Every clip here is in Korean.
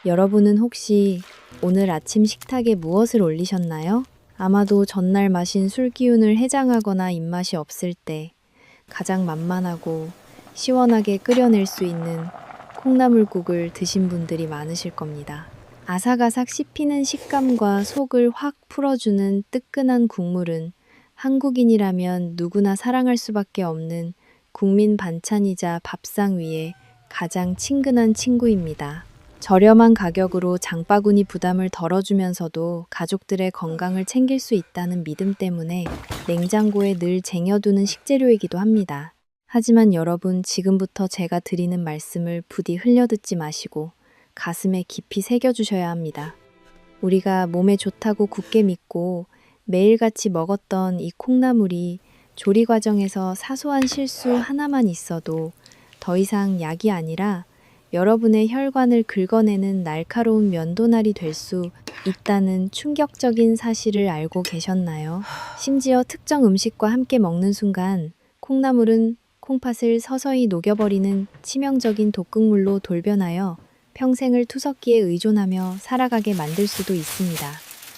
여러분은 혹시 오늘 아침 식탁에 무엇을 올리셨나요? 아마도 전날 마신 술 기운을 해장하거나 입맛이 없을 때 가장 만만하고 시원하게 끓여낼 수 있는 콩나물국을 드신 분들이 많으실 겁니다. 아삭아삭 씹히는 식감과 속을 확 풀어주는 뜨끈한 국물은 한국인이라면 누구나 사랑할 수밖에 없는 국민 반찬이자 밥상 위에 가장 친근한 친구입니다. 저렴한 가격으로 장바구니 부담을 덜어주면서도 가족들의 건강을 챙길 수 있다는 믿음 때문에 냉장고에 늘 쟁여두는 식재료이기도 합니다. 하지만 여러분, 지금부터 제가 드리는 말씀을 부디 흘려듣지 마시고 가슴에 깊이 새겨주셔야 합니다. 우리가 몸에 좋다고 굳게 믿고 매일같이 먹었던 이 콩나물이 조리 과정에서 사소한 실수 하나만 있어도 더 이상 약이 아니라 여러분의 혈관을 긁어내는 날카로운 면도날이 될 수 있다는 충격적인 사실을 알고 계셨나요? 심지어 특정 음식과 함께 먹는 순간 콩나물은 콩팥을 서서히 녹여버리는 치명적인 독극물로 돌변하여 평생을 투석기에 의존하며 살아가게 만들 수도 있습니다.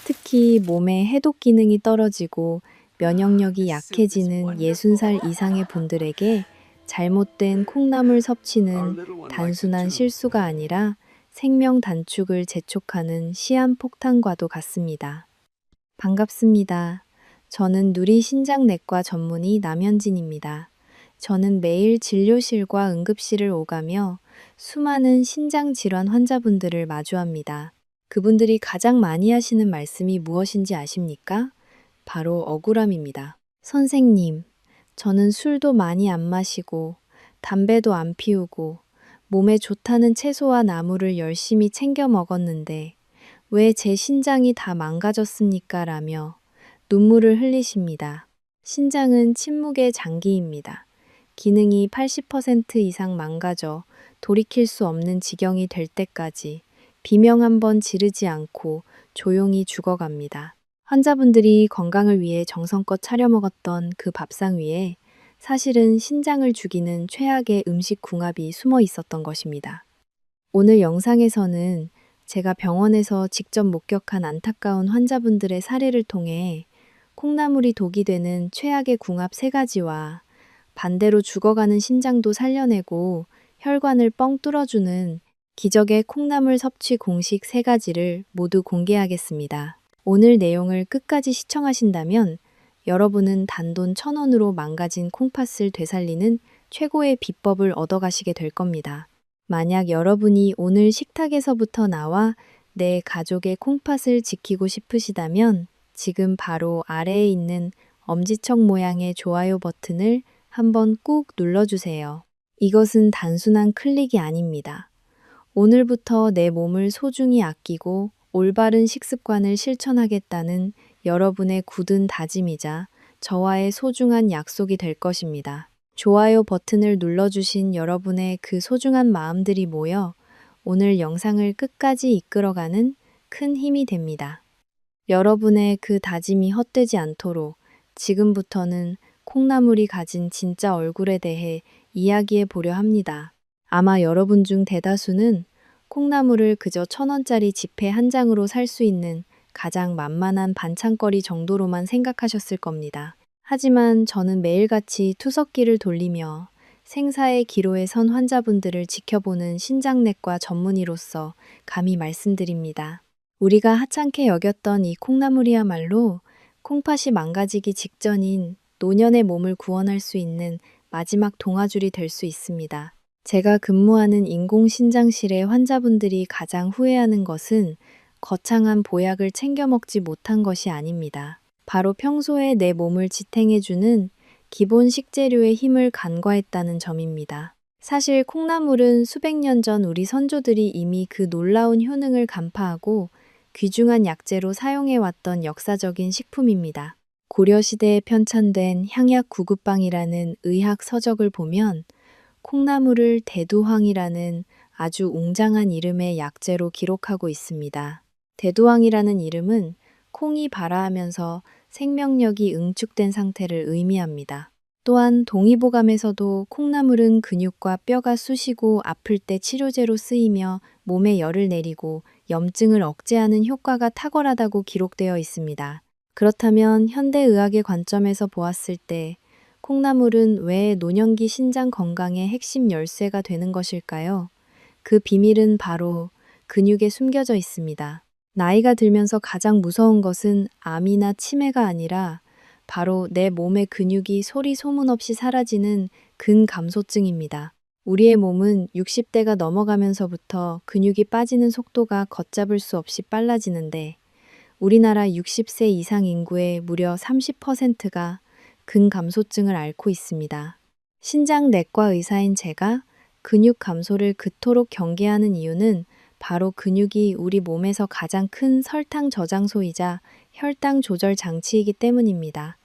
특히 몸의 해독 기능이 떨어지고 면역력이 약해지는 60살 이상의 분들에게 잘못된 콩나물 섭취는 단순한 실수가 아니라 생명 단축을 재촉하는 시한폭탄과도 같습니다. 반갑습니다. 저는 누리신장내과 전문의 남현진입니다. 저는 매일 진료실과 응급실을 오가며 수많은 신장 질환 환자분들을 마주합니다. 그분들이 가장 많이 하시는 말씀이 무엇인지 아십니까? 바로 억울함입니다. 선생님, 저는 술도 많이 안 마시고 담배도 안 피우고 몸에 좋다는 채소와 나물을 열심히 챙겨 먹었는데 왜 제 신장이 다 망가졌습니까? 라며 눈물을 흘리십니다. 신장은 침묵의 장기입니다. 기능이 80% 이상 망가져 돌이킬 수 없는 지경이 될 때까지 비명 한 번 지르지 않고 조용히 죽어갑니다. 환자분들이 건강을 위해 정성껏 차려 먹었던 그 밥상 위에 사실은 신장을 죽이는 최악의 음식 궁합이 숨어 있었던 것입니다. 오늘 영상에서는 제가 병원에서 직접 목격한 안타까운 환자분들의 사례를 통해 콩나물이 독이 되는 최악의 궁합 3가지와 반대로 죽어가는 신장도 살려내고 혈관을 뻥 뚫어주는 기적의 콩나물 섭취 공식 3가지를 모두 공개하겠습니다. 오늘 내용을 끝까지 시청하신다면 여러분은 단돈 1,000원으로 망가진 콩팥을 되살리는 최고의 비법을 얻어가시게 될 겁니다. 만약 여러분이 오늘 식탁에서부터 나와 내 가족의 콩팥을 지키고 싶으시다면 지금 바로 아래에 있는 엄지척 모양의 좋아요 버튼을 한번 꾹 눌러주세요. 이것은 단순한 클릭이 아닙니다. 오늘부터 내 몸을 소중히 아끼고 올바른 식습관을 실천하겠다는 여러분의 굳은 다짐이자 저와의 소중한 약속이 될 것입니다. 좋아요 버튼을 눌러주신 여러분의 그 소중한 마음들이 모여 오늘 영상을 끝까지 이끌어가는 큰 힘이 됩니다. 여러분의 그 다짐이 헛되지 않도록 지금부터는 콩나물이 가진 진짜 얼굴에 대해 이야기해 보려 합니다. 아마 여러분 중 대다수는 콩나물을 그저 1,000원짜리 지폐 한 장으로 살 수 있는 가장 만만한 반찬거리 정도로만 생각하셨을 겁니다. 하지만 저는 매일같이 투석기를 돌리며 생사의 기로에 선 환자분들을 지켜보는 신장내과 전문의로서 감히 말씀드립니다. 우리가 하찮게 여겼던 이 콩나물이야말로 콩팥이 망가지기 직전인 노년의 몸을 구원할 수 있는 마지막 동아줄이 될 수 있습니다. 제가 근무하는 인공신장실의 환자분들이 가장 후회하는 것은 거창한 보약을 챙겨 먹지 못한 것이 아닙니다. 바로 평소에 내 몸을 지탱해주는 기본 식재료의 힘을 간과했다는 점입니다. 사실 콩나물은 수백 년 전 우리 선조들이 이미 그 놀라운 효능을 간파하고 귀중한 약재로 사용해왔던 역사적인 식품입니다. 고려시대에 편찬된 향약 구급방이라는 의학 서적을 보면 콩나물을 대두황이라는 아주 웅장한 이름의 약재로 기록하고 있습니다. 대두황이라는 이름은 콩이 발아하면서 생명력이 응축된 상태를 의미합니다. 또한 동의보감에서도 콩나물은 근육과 뼈가 쑤시고 아플 때 치료제로 쓰이며 몸에 열을 내리고 염증을 억제하는 효과가 탁월하다고 기록되어 있습니다. 그렇다면 현대의학의 관점에서 보았을 때 콩나물은 왜 노년기 신장 건강의 핵심 열쇠가 되는 것일까요? 그 비밀은 바로 근육에 숨겨져 있습니다. 나이가 들면서 가장 무서운 것은 암이나 치매가 아니라 바로 내 몸의 근육이 소리 소문 없이 사라지는 근감소증입니다. 우리의 몸은 60대가 넘어가면서부터 근육이 빠지는 속도가 걷잡을 수 없이 빨라지는데 우리나라 60세 이상 인구의 무려 30%가 근감소증을 앓고 있습니다. 신장내과 의사인 제가 근육 감소를 그토록 경계하는 이유는 바로 근육이 우리 몸에서 가장 큰 설탕 저장소이자 혈당 조절 장치이기 때문입니다.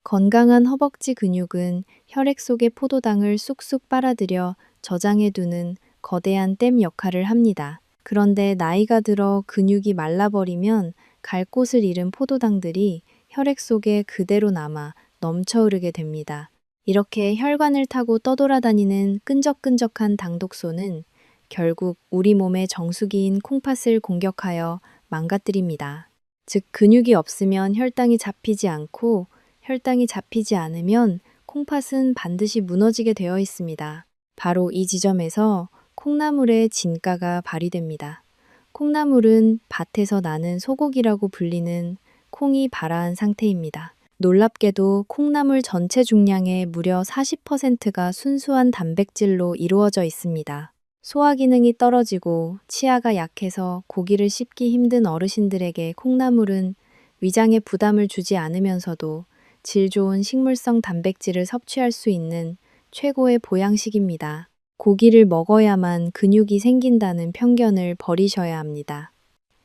건강한 허벅지 근육은 혈액 속의 포도당을 쑥쑥 빨아들여 저장해두는 거대한 댐 역할을 합니다. 그런데 나이가 들어 근육이 말라버리면 갈 곳을 잃은 포도당들이 혈액 속에 그대로 남아 넘쳐 흐르게 됩니다. 이렇게 혈관을 타고 떠돌아다니는 끈적끈적한 당독소는 결국 우리 몸의 정수기인 콩팥을 공격하여 망가뜨립니다. 즉, 근육이 없으면 혈당이 잡히지 않고 혈당이 잡히지 않으면 콩팥은 반드시 무너지게 되어 있습니다. 바로 이 지점에서 콩나물의 진가가 발휘됩니다. 콩나물은 밭에서 나는 소고기라고 불리는 콩이 발아한 상태입니다. 놀랍게도 콩나물 전체 중량의 무려 40%가 순수한 단백질로 이루어져 있습니다. 소화 기능이 떨어지고 치아가 약해서 고기를 씹기 힘든 어르신들에게 콩나물은 위장에 부담을 주지 않으면서도 질 좋은 식물성 단백질을 섭취할 수 있는 최고의 보양식입니다. 고기를 먹어야만 근육이 생긴다는 편견을 버리셔야 합니다.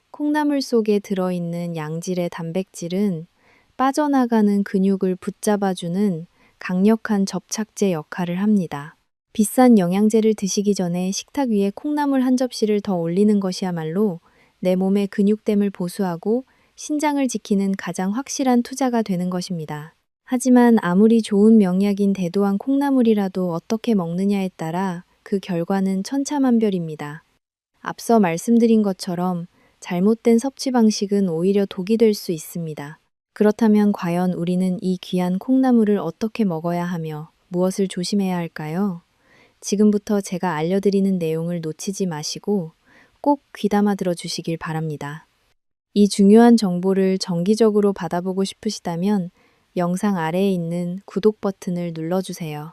콩나물 속에 들어있는 양질의 단백질은 빠져나가는 근육을 붙잡아주는 강력한 접착제 역할을 합니다. 비싼 영양제를 드시기 전에 식탁 위에 콩나물 한 접시를 더 올리는 것이야말로 내 몸의 근육됨을 보수하고 신장을 지키는 가장 확실한 투자가 되는 것입니다. 하지만 아무리 좋은 명약인 대도한 콩나물이라도 어떻게 먹느냐에 따라 그 결과는 천차만별입니다. 앞서 말씀드린 것처럼 잘못된 섭취 방식은 오히려 독이 될 수 있습니다. 그렇다면 과연 우리는 이 귀한 콩나물을 어떻게 먹어야 하며 무엇을 조심해야 할까요? 지금부터 제가 알려드리는 내용을 놓치지 마시고 꼭 귀담아 들어주시길 바랍니다. 이 중요한 정보를 정기적으로 받아보고 싶으시다면 영상 아래에 있는 구독 버튼을 눌러주세요.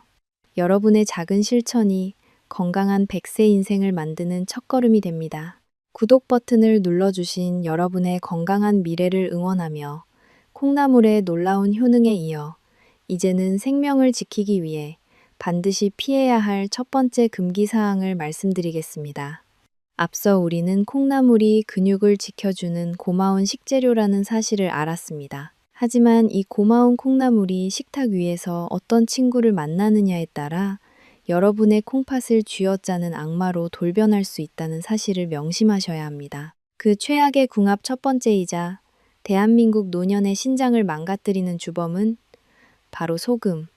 여러분의 작은 실천이 건강한 100세 인생을 만드는 첫걸음이 됩니다. 구독 버튼을 눌러주신 여러분의 건강한 미래를 응원하며 콩나물의 놀라운 효능에 이어 이제는 생명을 지키기 위해 반드시 피해야 할 첫 번째 금기 사항을 말씀드리겠습니다. 앞서 우리는 콩나물이 근육을 지켜주는 고마운 식재료라는 사실을 알았습니다. 하지만 이 고마운 콩나물이 식탁 위에서 어떤 친구를 만나느냐에 따라 여러분의 콩팥을 쥐어짜는 악마로 돌변할 수 있다는 사실을 명심하셔야 합니다. 그 최악의 궁합 첫 번째이자 대한민국 노년의 신장을 망가뜨리는 주범은 바로 소금,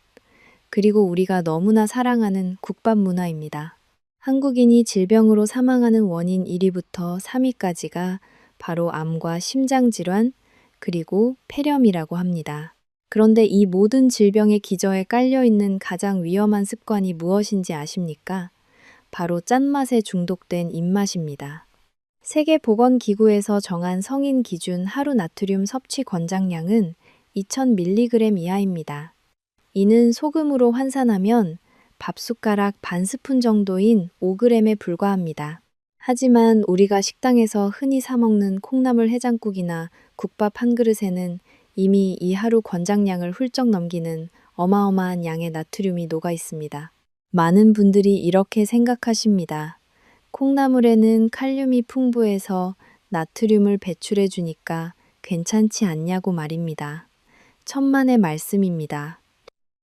그리고 우리가 너무나 사랑하는 국밥 문화입니다. 한국인이 질병으로 사망하는 원인 1위부터 3위까지가 바로 암과 심장질환, 그리고 폐렴이라고 합니다. 그런데 이 모든 질병의 기저에 깔려있는 가장 위험한 습관이 무엇인지 아십니까? 바로 짠맛에 중독된 입맛입니다. 세계보건기구에서 정한 성인 기준 하루 나트륨 섭취 권장량은 2000mg 이하입니다. 이는 소금으로 환산하면 밥숟가락 반 스푼 정도인 5g에 불과합니다. 하지만 우리가 식당에서 흔히 사 먹는 콩나물 해장국이나 국밥 한 그릇에는 이미 이 하루 권장량을 훌쩍 넘기는 어마어마한 양의 나트륨이 녹아 있습니다. 많은 분들이 이렇게 생각하십니다. 콩나물에는 칼륨이 풍부해서 나트륨을 배출해 주니까 괜찮지 않냐고 말입니다. 천만의 말씀입니다.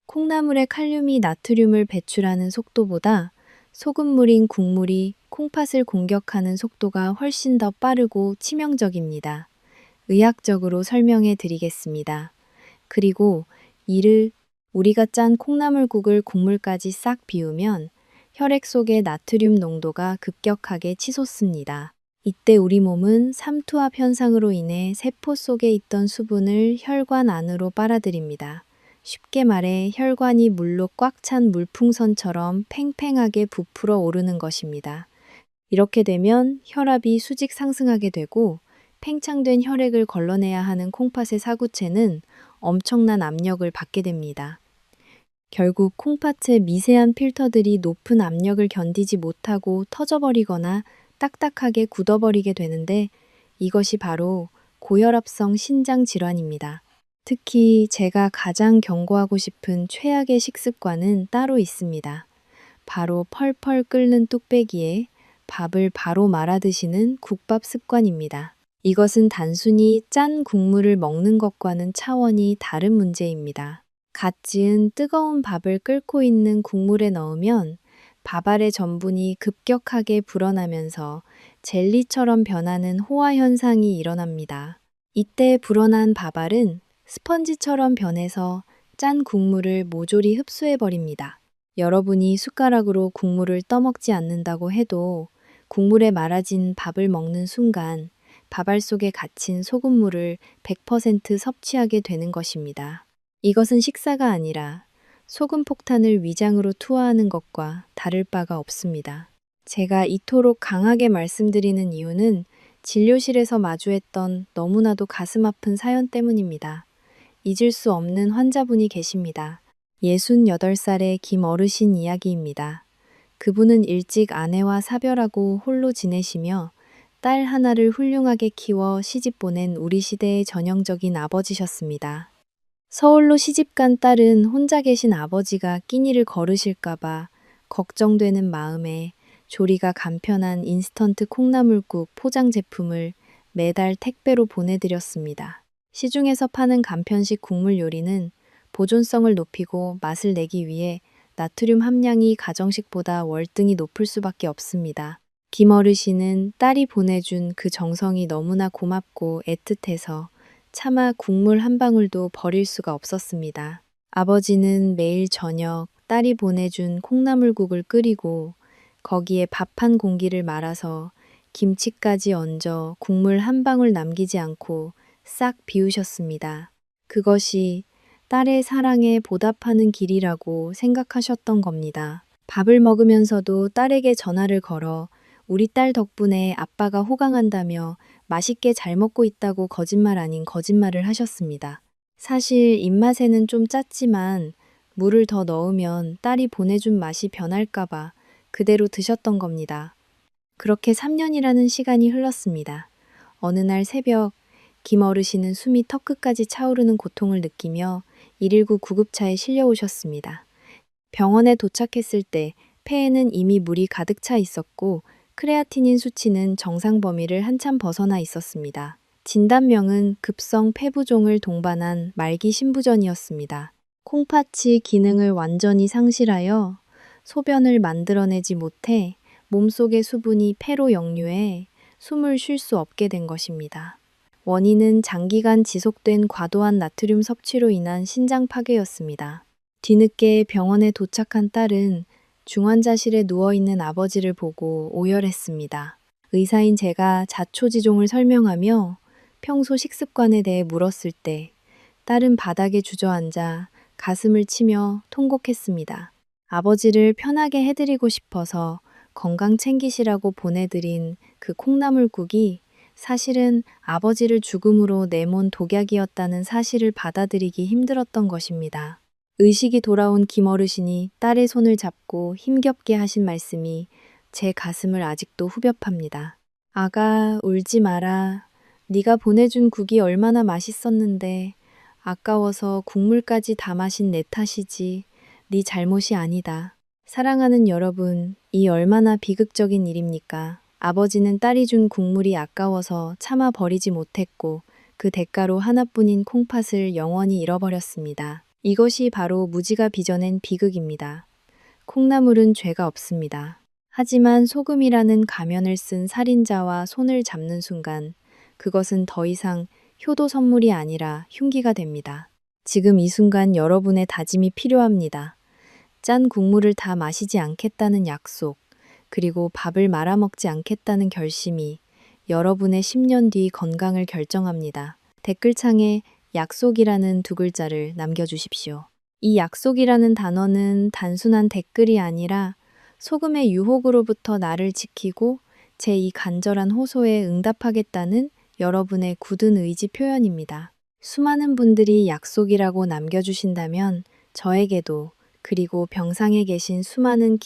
콩나물의 칼륨이 나트륨을 배출하는 속도보다 소금물인 국물이 콩팥을 공격하는 속도가 훨씬 더 빠르고 치명적입니다. 의학적으로 설명해 드리겠습니다. 그리고 이를 우리가 짠 콩나물국을 국물까지 싹 비우면 혈액 속의 나트륨 농도가 급격하게 치솟습니다. 이때 우리 몸은 삼투압 현상으로 인해 세포 속에 있던 수분을 혈관 안으로 빨아들입니다. 쉽게 말해 혈관이 물로 꽉 찬 물풍선처럼 팽팽하게 부풀어 오르는 것입니다. 이렇게 되면 혈압이 수직 상승하게 되고 팽창된 혈액을 걸러내야 하는 콩팥의 사구체는 엄청난 압력을 받게 됩니다. 결국 콩팥의 미세한 필터들이 높은 압력을 견디지 못하고 터져버리거나 딱딱하게 굳어버리게 되는데 이것이 바로 고혈압성 신장 질환입니다. 특히 제가 가장 경고하고 싶은 최악의 식습관은 따로 있습니다. 바로 펄펄 끓는 뚝배기에 밥을 바로 말아 드시는 국밥 습관입니다. 이것은 단순히 짠 국물을 먹는 것과는 차원이 다른 문제입니다. 갓 지은 뜨거운 밥을 끓고 있는 국물에 넣으면 밥알의 전분이 급격하게 불어나면서 젤리처럼 변하는 호화 현상이 일어납니다. 이때 불어난 밥알은 스펀지처럼 변해서 짠 국물을 모조리 흡수해버립니다. 여러분이 숟가락으로 국물을 떠먹지 않는다고 해도 국물에 말아진 밥을 먹는 순간 밥알 속에 갇힌 소금물을 100% 섭취하게 되는 것입니다. 이것은 식사가 아니라 소금 폭탄을 위장으로 투하하는 것과 다를 바가 없습니다. 제가 이토록 강하게 말씀드리는 이유는 진료실에서 마주했던 너무나도 가슴 아픈 사연 때문입니다. 잊을 수 없는 환자분이 계십니다. 68살의 김 어르신 이야기입니다. 그분은 일찍 아내와 사별하고 홀로 지내시며 딸 하나를 훌륭하게 키워 시집 보낸 우리 시대의 전형적인 아버지셨습니다. 서울로 시집간 딸은 혼자 계신 아버지가 끼니를 거르실까봐 걱정되는 마음에 조리가 간편한 인스턴트 콩나물국 포장 제품을 매달 택배로 보내드렸습니다. 시중에서 파는 간편식 국물 요리는 보존성을 높이고 맛을 내기 위해 나트륨 함량이 가정식보다 월등히 높을 수밖에 없습니다. 김 어르신은 딸이 보내준 그 정성이 너무나 고맙고 애틋해서 차마 국물 한 방울도 버릴 수가 없었습니다. 아버지는 매일 저녁 딸이 보내준 콩나물국을 끓이고 거기에 밥 한 공기를 말아서 김치까지 얹어 국물 한 방울 남기지 않고 싹 비우셨습니다. 그것이 딸의 사랑에 보답하는 길이라고 생각하셨던 겁니다. 밥을 먹으면서도 딸에게 전화를 걸어 우리 딸 덕분에 아빠가 호강한다며 맛있게 잘 먹고 있다고 거짓말 아닌 거짓말을 하셨습니다. 사실 입맛에는 좀 짰지만 물을 더 넣으면 딸이 보내준 맛이 변할까봐 그대로 드셨던 겁니다. 그렇게 3년이라는 시간이 흘렀습니다. 어느 날 새벽 김 어르신은 숨이 턱끝까지 차오르는 고통을 느끼며 119 구급차에 실려오셨습니다. 병원에 도착했을 때 폐에는 이미 물이 가득 차 있었고 크레아티닌 수치는 정상 범위를 한참 벗어나 있었습니다. 진단명은 급성 폐부종을 동반한 말기 신부전이었습니다. 콩팥이 기능을 완전히 상실하여 소변을 만들어내지 못해 몸속의 수분이 폐로 역류해 숨을 쉴 수 없게 된 것입니다. 원인은 장기간 지속된 과도한 나트륨 섭취로 인한 신장 파괴였습니다. 뒤늦게 병원에 도착한 딸은 중환자실에 누워있는 아버지를 보고 오열했습니다. 의사인 제가 자초지종을 설명하며 평소 식습관에 대해 물었을 때 딸은 바닥에 주저앉아 가슴을 치며 통곡했습니다. 아버지를 편하게 해드리고 싶어서 건강 챙기시라고 보내드린 그 콩나물국이 사실은 아버지를 죽음으로 내몬 독약이었다는 사실을 받아들이기 힘들었던 것입니다. 의식이 돌아온 김 어르신이 딸의 손을 잡고 힘겹게 하신 말씀이 제 가슴을 아직도 후벼팝니다. 아가, 울지 마라. 네가 보내준 국이 얼마나 맛있었는데 아까워서 국물까지 다 마신 내 탓이지 네 잘못이 아니다. 사랑하는 여러분, 이 얼마나 비극적인 일입니까? 아버지는 딸이 준 국물이 아까워서 참아 버리지 못했고 그 대가로 하나뿐인 콩팥을 영원히 잃어버렸습니다. 이것이 바로 무지가 빚어낸 비극입니다. 콩나물은 죄가 없습니다. 하지만 소금이라는 가면을 쓴 살인자와 손을 잡는 순간 그것은 더 이상 효도 선물이 아니라 흉기가 됩니다. 지금 이 순간 여러분의 다짐이 필요합니다. 짠 국물을 다 마시지 않겠다는 약속, 그리고 밥을 말아먹지 않겠다는 결심이 여러분의 10년 뒤 건강을 결정합니다. 댓글창에 약속이라는 두 글자를 남겨주십시오. 이 약속이라는 단어는 단순한 댓글이 아니라 소금의 유혹으로부터 나를 지키고 제 이 간절한 호소에 응답하겠다는 여러분의 굳은 의지 표현입니다. 수많은 분들이 약속이라고 남겨주신다면 저에게도, 그리고 병상에 계신 수많은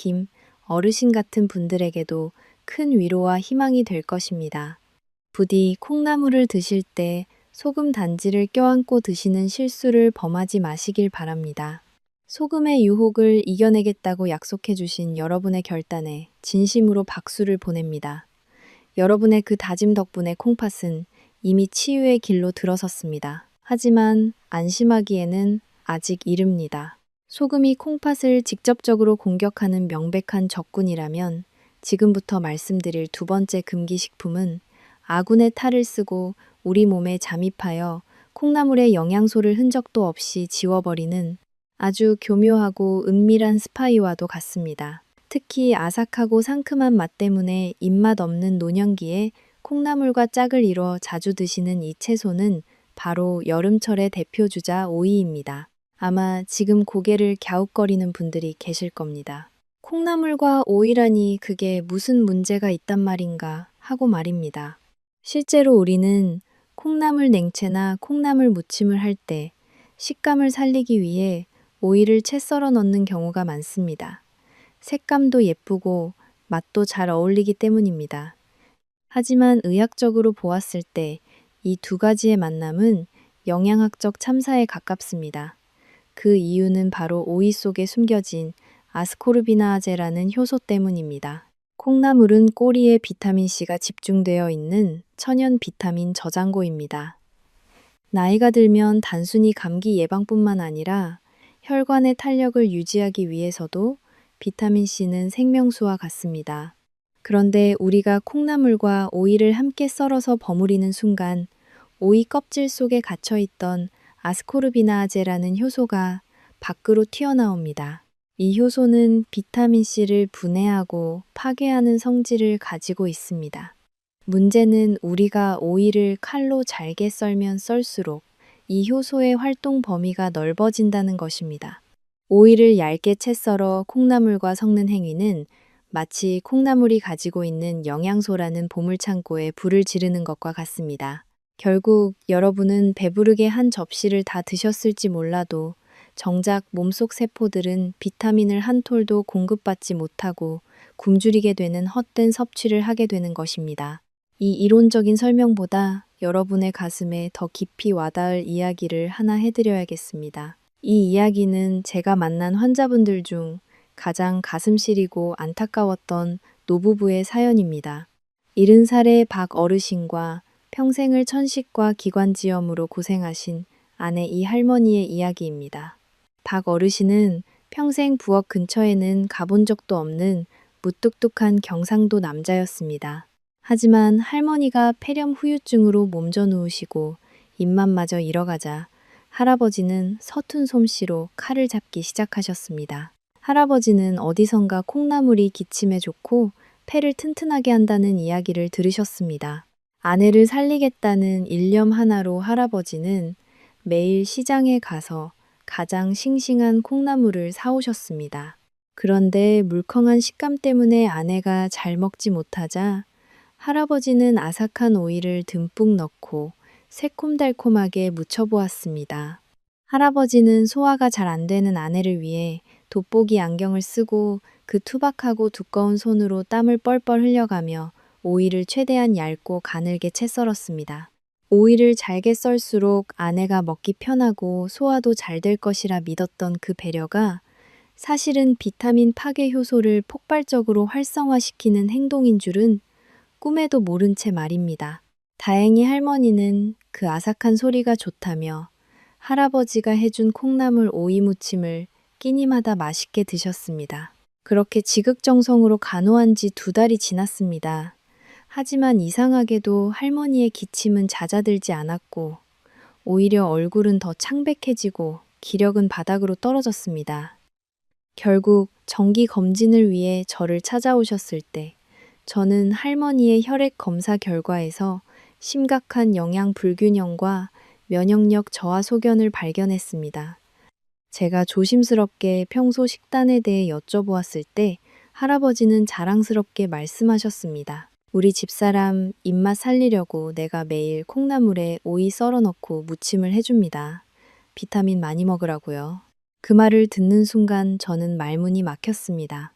어르신 같은 분들에게도 큰 위로와 희망이 될 것입니다. 부디 콩나물을 드실 때 소금 단지를 껴안고 드시는 실수를 범하지 마시길 바랍니다. 소금의 유혹을 이겨내겠다고 약속해 주신 여러분의 결단에 진심으로 박수를 보냅니다. 여러분의 그 다짐 덕분에 콩팥은 이미 치유의 길로 들어섰습니다. 하지만 안심하기에는 아직 이릅니다. 소금이 콩팥을 직접적으로 공격하는 명백한 적군이라면 지금부터 말씀드릴 두 번째 금기식품은 아군의 탈을 쓰고 우리 몸에 잠입하여 콩나물의 영양소를 흔적도 없이 지워버리는 아주 교묘하고 은밀한 스파이와도 같습니다. 특히 아삭하고 상큼한 맛 때문에 입맛 없는 노년기에 콩나물과 짝을 이뤄 자주 드시는 이 채소는 바로 여름철의 대표주자 오이입니다. 아마 지금 고개를 갸웃거리는 분들이 계실 겁니다. 콩나물과 오이라니 그게 무슨 문제가 있단 말인가 하고 말입니다. 실제로 우리는 콩나물 냉채나 콩나물 무침을 할 때 식감을 살리기 위해 오이를 채 썰어 넣는 경우가 많습니다. 색감도 예쁘고 맛도 잘 어울리기 때문입니다. 하지만 의학적으로 보았을 때 이 두 가지의 만남은 영양학적 참사에 가깝습니다. 그 이유는 바로 오이 속에 숨겨진 아스코르비나아제라는 효소 때문입니다. 콩나물은 꼬리에 비타민C가 집중되어 있는 천연 비타민 저장고입니다. 나이가 들면 단순히 감기 예방뿐만 아니라 혈관의 탄력을 유지하기 위해서도 비타민C는 생명수와 같습니다. 그런데 우리가 콩나물과 오이를 함께 썰어서 버무리는 순간 오이 껍질 속에 갇혀있던 아스코르비나아제라는 효소가 밖으로 튀어나옵니다. 이 효소는 비타민C를 분해하고 파괴하는 성질을 가지고 있습니다. 문제는 우리가 오이를 칼로 잘게 썰면 썰수록 이 효소의 활동 범위가 넓어진다는 것입니다. 오이를 얇게 채 썰어 콩나물과 섞는 행위는 마치 콩나물이 가지고 있는 영양소라는 보물창고에 불을 지르는 것과 같습니다. 결국 여러분은 배부르게 한 접시를 다 드셨을지 몰라도 정작 몸속 세포들은 비타민을 한 톨도 공급받지 못하고 굶주리게 되는 헛된 섭취를 하게 되는 것입니다. 이 이론적인 설명보다 여러분의 가슴에 더 깊이 와닿을 이야기를 하나 해드려야겠습니다. 이 이야기는 제가 만난 환자분들 중 가장 가슴 시리고 안타까웠던 노부부의 사연입니다. 70살의 박 어르신과 평생을 천식과 기관지염으로 고생하신 아내 이 할머니의 이야기입니다. 박 어르신은 평생 부엌 근처에는 가본 적도 없는 무뚝뚝한 경상도 남자였습니다. 하지만 할머니가 폐렴 후유증으로 몸져 누우시고 입맛마저 잃어가자 할아버지는 서툰 솜씨로 칼을 잡기 시작하셨습니다. 할아버지는 어디선가 콩나물이 기침에 좋고 폐를 튼튼하게 한다는 이야기를 들으셨습니다. 아내를 살리겠다는 일념 하나로 할아버지는 매일 시장에 가서 가장 싱싱한 콩나물을 사오셨습니다. 그런데 물컹한 식감 때문에 아내가 잘 먹지 못하자 할아버지는 아삭한 오이를 듬뿍 넣고 새콤달콤하게 무쳐보았습니다. 할아버지는 소화가 잘 안 되는 아내를 위해 돋보기 안경을 쓰고 그 투박하고 두꺼운 손으로 땀을 뻘뻘 흘려가며 오이를 최대한 얇고 가늘게 채 썰었습니다. 오이를 잘게 썰수록 아내가 먹기 편하고 소화도 잘 될 것이라 믿었던 그 배려가 사실은 비타민 파괴 효소를 폭발적으로 활성화시키는 행동인 줄은 꿈에도 모른 채 말입니다. 다행히 할머니는 그 아삭한 소리가 좋다며 할아버지가 해준 콩나물 오이 무침을 끼니마다 맛있게 드셨습니다. 그렇게 지극정성으로 간호한 지 2달이 지났습니다. 하지만 이상하게도 할머니의 기침은 잦아들지 않았고 오히려 얼굴은 더 창백해지고 기력은 바닥으로 떨어졌습니다. 결국 정기 검진을 위해 저를 찾아오셨을 때 저는 할머니의 혈액 검사 결과에서 심각한 영양 불균형과 면역력 저하 소견을 발견했습니다. 제가 조심스럽게 평소 식단에 대해 여쭤보았을 때 할아버지는 자랑스럽게 말씀하셨습니다. 우리 집사람 입맛 살리려고 내가 매일 콩나물에 오이 썰어 넣고 무침을 해줍니다. 비타민 많이 먹으라고요. 그 말을 듣는 순간 저는 말문이 막혔습니다.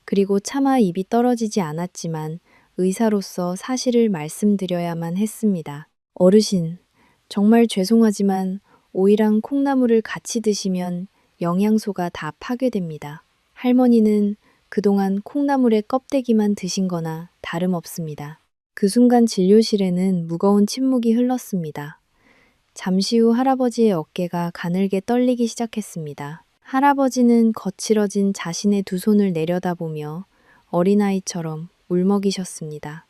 그리고 차마 입이 떨어지지 않았지만 의사로서 사실을 말씀드려야만 했습니다. 어르신, 정말 죄송하지만 오이랑 콩나물을 같이 드시면 영양소가 다 파괴됩니다. 할머니는 그동안 콩나물의 껍데기만 드신 거나 다름없습니다. 그 순간 진료실에는 무거운 침묵이 흘렀습니다. 잠시 후 할아버지의 어깨가 가늘게 떨리기 시작했습니다. 할아버지는 거칠어진 자신의 두 손을 내려다보며 어린아이처럼 울먹이셨습니다.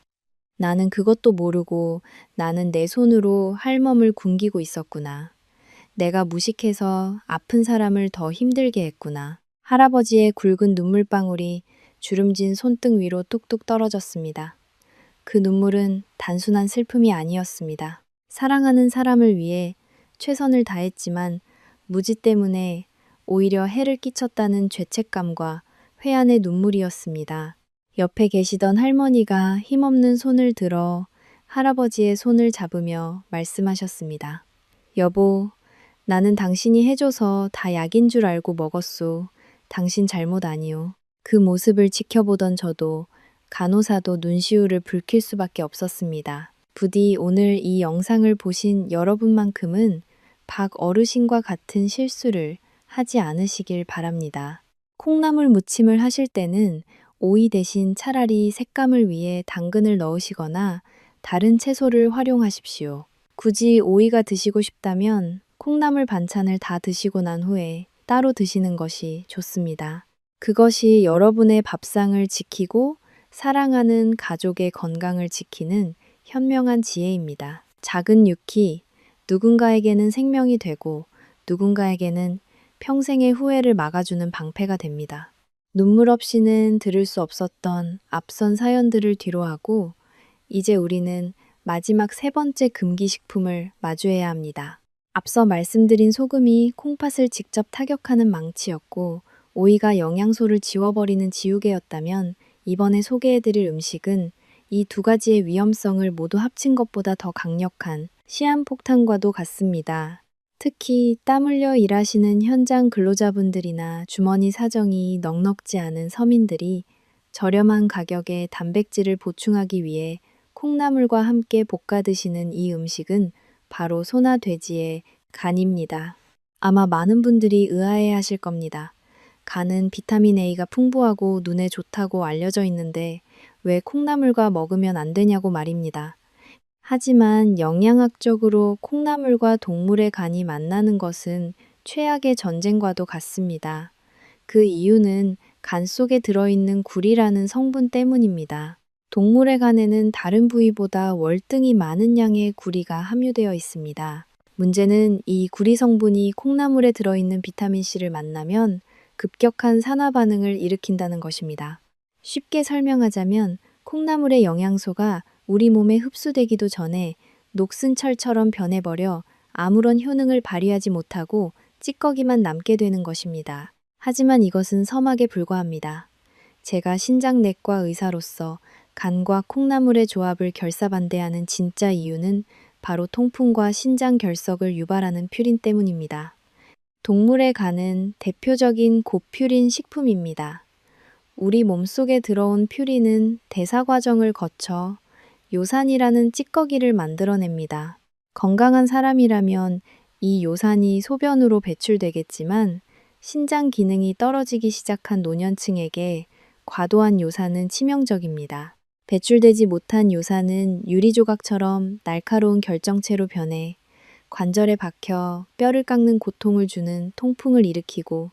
나는 그것도 모르고 나는 내 손으로 할멈을 굶기고 있었구나. 내가 무식해서 아픈 사람을 더 힘들게 했구나. 할아버지의 굵은 눈물방울이 주름진 손등 위로 뚝뚝 떨어졌습니다. 그 눈물은 단순한 슬픔이 아니었습니다. 사랑하는 사람을 위해 최선을 다했지만 무지 때문에 오히려 해를 끼쳤다는 죄책감과 회한의 눈물이었습니다. 옆에 계시던 할머니가 힘없는 손을 들어 할아버지의 손을 잡으며 말씀하셨습니다. 여보, 나는 당신이 해줘서 다 약인 줄 알고 먹었소. 당신 잘못 아니오. 그 모습을 지켜보던 저도 간호사도 눈시울을 붉힐 수밖에 없었습니다. 부디 오늘 이 영상을 보신 여러분만큼은 박 어르신과 같은 실수를 하지 않으시길 바랍니다. 콩나물 무침을 하실 때는 오이 대신 차라리 색감을 위해 당근을 넣으시거나 다른 채소를 활용하십시오. 굳이 오이가 드시고 싶다면 콩나물 반찬을 다 드시고 난 후에 따로 드시는 것이 좋습니다. 그것이 여러분의 밥상을 지키고 사랑하는 가족의 건강을 지키는 현명한 지혜입니다. 작은 유키, 누군가에게는 생명이 되고 누군가에게는 평생의 후회를 막아주는 방패가 됩니다. 눈물 없이는 들을 수 없었던 앞선 사연들을 뒤로하고 이제 우리는 마지막 세 번째 금기식품을 마주해야 합니다. 앞서 말씀드린 소금이 콩팥을 직접 타격하는 망치였고 오이가 영양소를 지워버리는 지우개였다면 이번에 소개해드릴 음식은 이 두 가지의 위험성을 모두 합친 것보다 더 강력한 시한폭탄과도 같습니다. 특히 땀 흘려 일하시는 현장 근로자분들이나 주머니 사정이 넉넉지 않은 서민들이 저렴한 가격에 단백질을 보충하기 위해 콩나물과 함께 볶아 드시는 이 음식은 바로 소나 돼지의 간입니다. 아마 많은 분들이 의아해 하실 겁니다. 간은 비타민 A가 풍부하고 눈에 좋다고 알려져 있는데 왜 콩나물과 먹으면 안 되냐고 말입니다. 하지만 영양학적으로 콩나물과 동물의 간이 만나는 것은 최악의 전쟁과도 같습니다. 그 이유는 간 속에 들어있는 굴이라는 성분 때문입니다. 동물의 간에는 다른 부위보다 월등히 많은 양의 구리가 함유되어 있습니다. 문제는 이 구리 성분이 콩나물에 들어있는 비타민C를 만나면 급격한 산화 반응을 일으킨다는 것입니다. 쉽게 설명하자면 콩나물의 영양소가 우리 몸에 흡수되기도 전에 녹슨 철처럼 변해버려 아무런 효능을 발휘하지 못하고 찌꺼기만 남게 되는 것입니다. 하지만 이것은 서막에 불과합니다. 제가 신장내과 의사로서 간과 콩나물의 조합을 결사반대하는 진짜 이유는 바로 통풍과 신장 결석을 유발하는 퓨린 때문입니다. 동물의 간은 대표적인 고퓨린 식품입니다. 우리 몸속에 들어온 퓨린은 대사 과정을 거쳐 요산이라는 찌꺼기를 만들어냅니다. 건강한 사람이라면 이 요산이 소변으로 배출되겠지만 신장 기능이 떨어지기 시작한 노년층에게 과도한 요산은 치명적입니다. 배출되지 못한 요산은 유리조각처럼 날카로운 결정체로 변해 관절에 박혀 뼈를 깎는 고통을 주는 통풍을 일으키고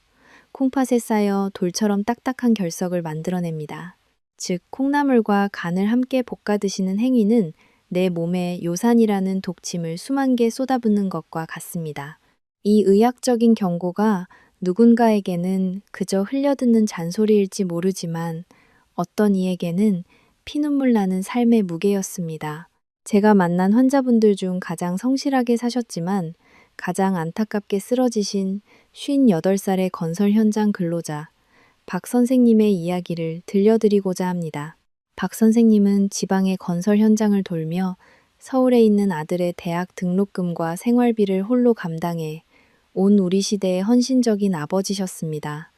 콩팥에 쌓여 돌처럼 딱딱한 결석을 만들어냅니다. 즉, 콩나물과 간을 함께 볶아 드시는 행위는 내 몸에 요산이라는 독침을 수만 개 쏟아붓는 것과 같습니다. 이 의학적인 경고가 누군가에게는 그저 흘려듣는 잔소리일지 모르지만 어떤 이에게는 피눈물 나는 삶의 무게였습니다. 제가 만난 환자분들 중 가장 성실하게 사셨지만 가장 안타깝게 쓰러지신 58살의 건설 현장 근로자 박 선생님의 이야기를 들려드리고자 합니다. 박 선생님은 지방의 건설 현장을 돌며 서울에 있는 아들의 대학 등록금과 생활비를 홀로 감당해 온 우리 시대의 헌신적인 아버지셨습니다.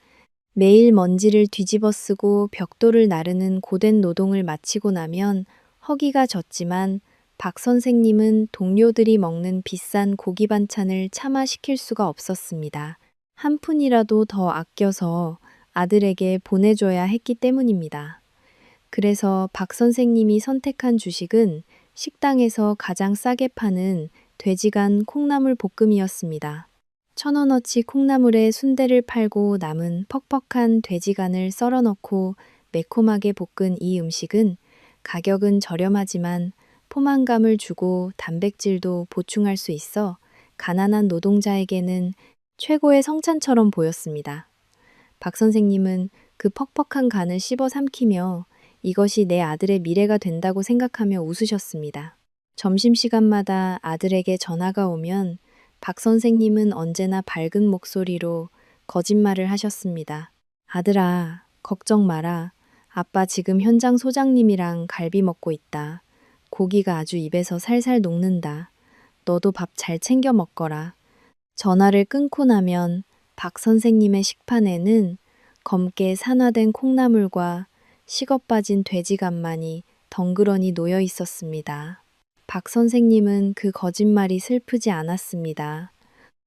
매일 먼지를 뒤집어 쓰고 벽돌을 나르는 고된 노동을 마치고 나면 허기가 졌지만 박 선생님은 동료들이 먹는 비싼 고기 반찬을 차마 시킬 수가 없었습니다. 한 푼이라도 더 아껴서 아들에게 보내줘야 했기 때문입니다. 그래서 박 선생님이 선택한 주식은 식당에서 가장 싸게 파는 돼지간 콩나물 볶음이었습니다. 1,000원어치 콩나물에 순대를 팔고 남은 퍽퍽한 돼지간을 썰어 넣고 매콤하게 볶은 이 음식은 가격은 저렴하지만 포만감을 주고 단백질도 보충할 수 있어 가난한 노동자에게는 최고의 성찬처럼 보였습니다. 박 선생님은 그 퍽퍽한 간을 씹어 삼키며 이것이 내 아들의 미래가 된다고 생각하며 웃으셨습니다. 점심시간마다 아들에게 전화가 오면 박 선생님은 언제나 밝은 목소리로 거짓말을 하셨습니다. 아들아, 걱정 마라. 아빠 지금 현장 소장님이랑 갈비 먹고 있다. 고기가 아주 입에서 살살 녹는다. 너도 밥 잘 챙겨 먹거라. 전화를 끊고 나면 박 선생님의 식판에는 검게 산화된 콩나물과 식어 빠진 돼지간만이 덩그러니 놓여 있었습니다. 박 선생님은 그 거짓말이 슬프지 않았습니다.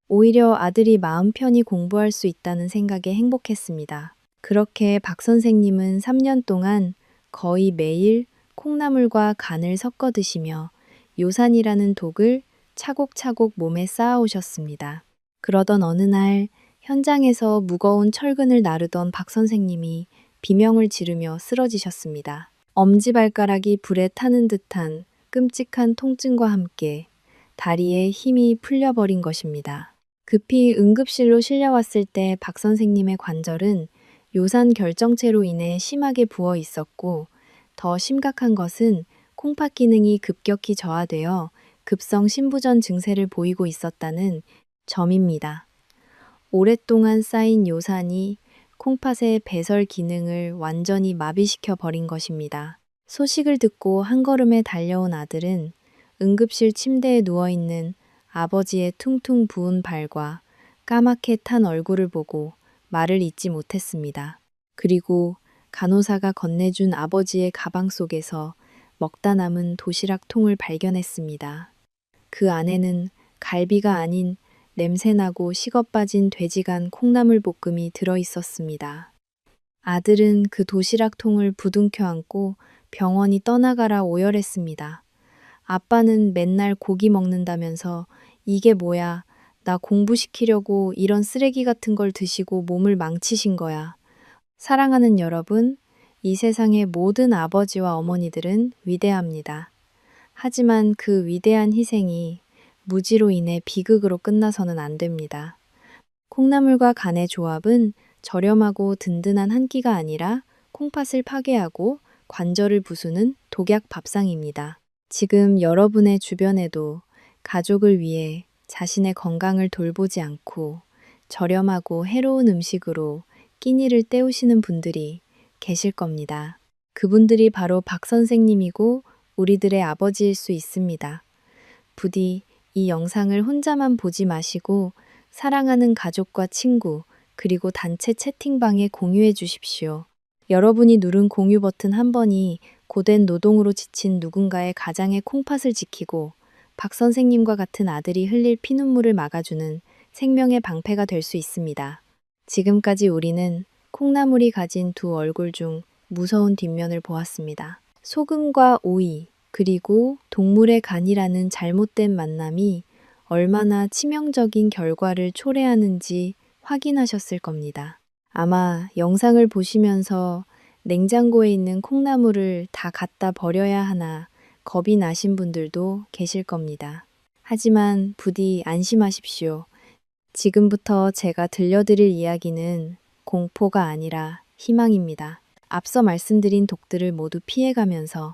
오히려 아들이 마음 편히 공부할 수 있다는 생각에 행복했습니다. 그렇게 박 선생님은 3년 동안 거의 매일 콩나물과 간을 섞어 드시며 요산이라는 독을 차곡차곡 몸에 쌓아오셨습니다. 그러던 어느 날 현장에서 무거운 철근을 나르던 박 선생님이 비명을 지르며 쓰러지셨습니다. 엄지발가락이 불에 타는 듯한 끔찍한 통증과 함께 다리에 힘이 풀려버린 것입니다. 급히 응급실로 실려왔을 때 박 선생님의 관절은 요산 결정체로 인해 심하게 부어 있었고 더 심각한 것은 콩팥 기능이 급격히 저하되어 급성 신부전 증세를 보이고 있었다는 점입니다. 오랫동안 쌓인 요산이 콩팥의 배설 기능을 완전히 마비시켜 버린 것입니다. 소식을 듣고 한 걸음에 달려온 아들은 응급실 침대에 누워있는 아버지의 퉁퉁 부은 발과 까맣게 탄 얼굴을 보고 말을 잇지 못했습니다. 그리고 간호사가 건네준 아버지의 가방 속에서 먹다 남은 도시락 통을 발견했습니다. 그 안에는 갈비가 아닌 냄새나고 식어빠진 돼지간 콩나물 볶음이 들어 있었습니다. 아들은 그 도시락 통을 부둥켜 안고 병원이 떠나가라 오열했습니다. 아빠는 맨날 고기 먹는다면서 이게 뭐야, 나 공부시키려고 이런 쓰레기 같은 걸 드시고 몸을 망치신 거야. 사랑하는 여러분, 이 세상의 모든 아버지와 어머니들은 위대합니다. 하지만 그 위대한 희생이 무지로 인해 비극으로 끝나서는 안 됩니다. 콩나물과 간의 조합은 저렴하고 든든한 한 끼가 아니라 콩팥을 파괴하고 관절을 부수는 독약 밥상입니다. 지금 여러분의 주변에도 가족을 위해 자신의 건강을 돌보지 않고 저렴하고 해로운 음식으로 끼니를 때우시는 분들이 계실 겁니다. 그분들이 바로 박 선생님이고 우리들의 아버지일 수 있습니다. 부디 이 영상을 혼자만 보지 마시고 사랑하는 가족과 친구, 그리고 단체 채팅방에 공유해 주십시오. 여러분이 누른 공유 버튼 한 번이 고된 노동으로 지친 누군가의 가장의 콩팥을 지키고 박 선생님과 같은 아들이 흘릴 피눈물을 막아주는 생명의 방패가 될 수 있습니다. 지금까지 우리는 콩나물이 가진 두 얼굴 중 무서운 뒷면을 보았습니다. 소금과 오이, 그리고 동물의 간이라는 잘못된 만남이 얼마나 치명적인 결과를 초래하는지 확인하셨을 겁니다. 아마 영상을 보시면서 냉장고에 있는 콩나물을 다 갖다 버려야 하나 겁이 나신 분들도 계실 겁니다. 하지만 부디 안심하십시오. 지금부터 제가 들려드릴 이야기는 공포가 아니라 희망입니다. 앞서 말씀드린 독들을 모두 피해가면서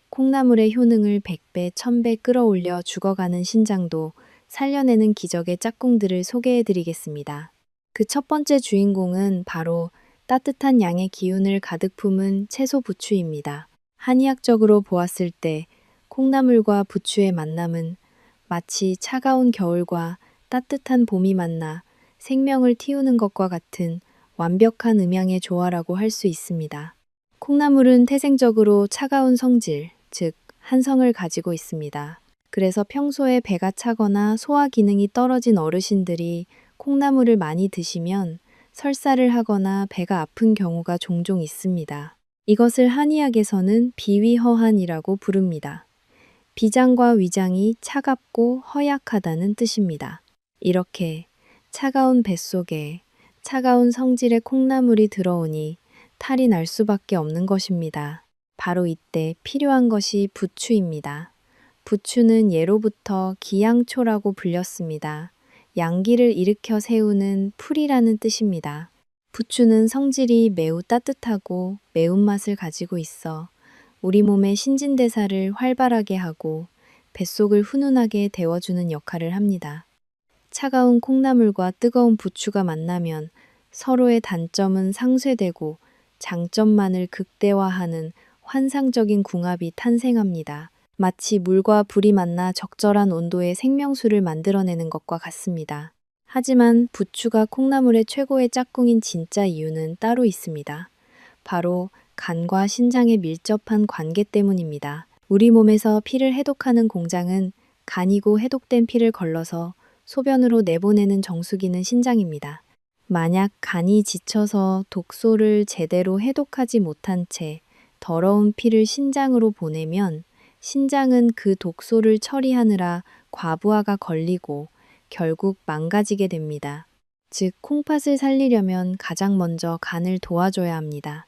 콩나물의 효능을 100배, 1000배 끌어올려 죽어가는 신장도 살려내는 기적의 짝꿍들을 소개해드리겠습니다. 그 첫 번째 주인공은 바로 따뜻한 양의 기운을 가득 품은 채소 부추입니다. 한의학적으로 보았을 때 콩나물과 부추의 만남은 마치 차가운 겨울과 따뜻한 봄이 만나 생명을 틔우는 것과 같은 완벽한 음양의 조화라고 할 수 있습니다. 콩나물은 태생적으로 차가운 성질, 즉 한성을 가지고 있습니다. 그래서 평소에 배가 차거나 소화 기능이 떨어진 어르신들이 콩나물을 많이 드시면 설사를 하거나 배가 아픈 경우가 종종 있습니다. 이것을 한의학에서는 비위허한이라고 부릅니다. 비장과 위장이 차갑고 허약하다는 뜻입니다. 이렇게 차가운 뱃속에 차가운 성질의 콩나물이 들어오니 탈이 날 수밖에 없는 것입니다. 바로 이때 필요한 것이 부추입니다. 부추는 예로부터 기양초라고 불렸습니다. 양기를 일으켜 세우는 풀이라는 뜻입니다. 부추는 성질이 매우 따뜻하고 매운맛을 가지고 있어 우리 몸의 신진대사를 활발하게 하고 뱃속을 훈훈하게 데워주는 역할을 합니다. 차가운 콩나물과 뜨거운 부추가 만나면 서로의 단점은 상쇄되고 장점만을 극대화하는 환상적인 궁합이 탄생합니다. 마치 물과 불이 만나 적절한 온도의 생명수를 만들어내는 것과 같습니다. 하지만 부추가 콩나물의 최고의 짝꿍인 진짜 이유는 따로 있습니다. 바로 간과 신장의 밀접한 관계 때문입니다. 우리 몸에서 피를 해독하는 공장은 간이고 해독된 피를 걸러서 소변으로 내보내는 정수기는 신장입니다. 만약 간이 지쳐서 독소를 제대로 해독하지 못한 채 더러운 피를 신장으로 보내면 신장은 그 독소를 처리하느라 과부하가 걸리고 결국 망가지게 됩니다. 즉, 콩팥을 살리려면 가장 먼저 간을 도와줘야 합니다.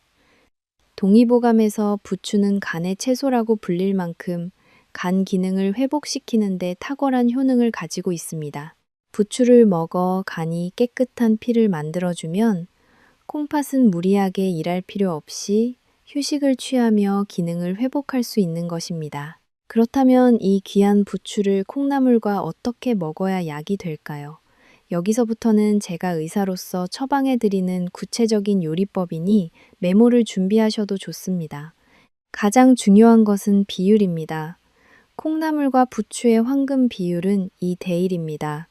동의보감에서 부추는 간의 채소라고 불릴 만큼 간 기능을 회복시키는 데 탁월한 효능을 가지고 있습니다. 부추를 먹어 간이 깨끗한 피를 만들어주면 콩팥은 무리하게 일할 필요 없이 휴식을 취하며 기능을 회복할 수 있는 것입니다. 그렇다면 이 귀한 부추를 콩나물과 어떻게 먹어야 약이 될까요? 여기서부터는 제가 의사로서 처방해드리는 구체적인 요리법이니 메모를 준비하셔도 좋습니다. 가장 중요한 것은 비율입니다. 콩나물과 부추의 황금 비율은 2대 1입니다.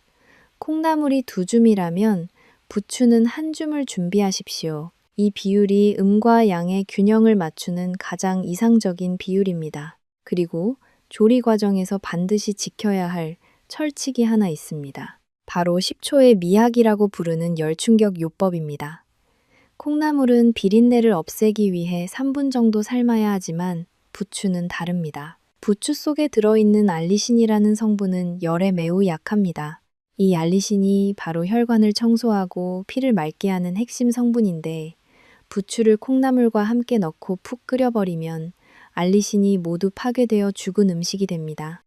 콩나물이 2줌이라면 부추는 1줌을 준비하십시오. 이 비율이 음과 양의 균형을 맞추는 가장 이상적인 비율입니다. 그리고 조리 과정에서 반드시 지켜야 할 철칙이 하나 있습니다. 바로 10초의 미학이라고 부르는 열충격 요법입니다. 콩나물은 비린내를 없애기 위해 3분 정도 삶아야 하지만 부추는 다릅니다. 부추 속에 들어있는 알리신이라는 성분은 열에 매우 약합니다. 이 알리신이 바로 혈관을 청소하고 피를 맑게 하는 핵심 성분인데 부추를 콩나물과 함께 넣고 푹 끓여버리면 알리신이 모두 파괴되어 죽은 음식이 됩니다.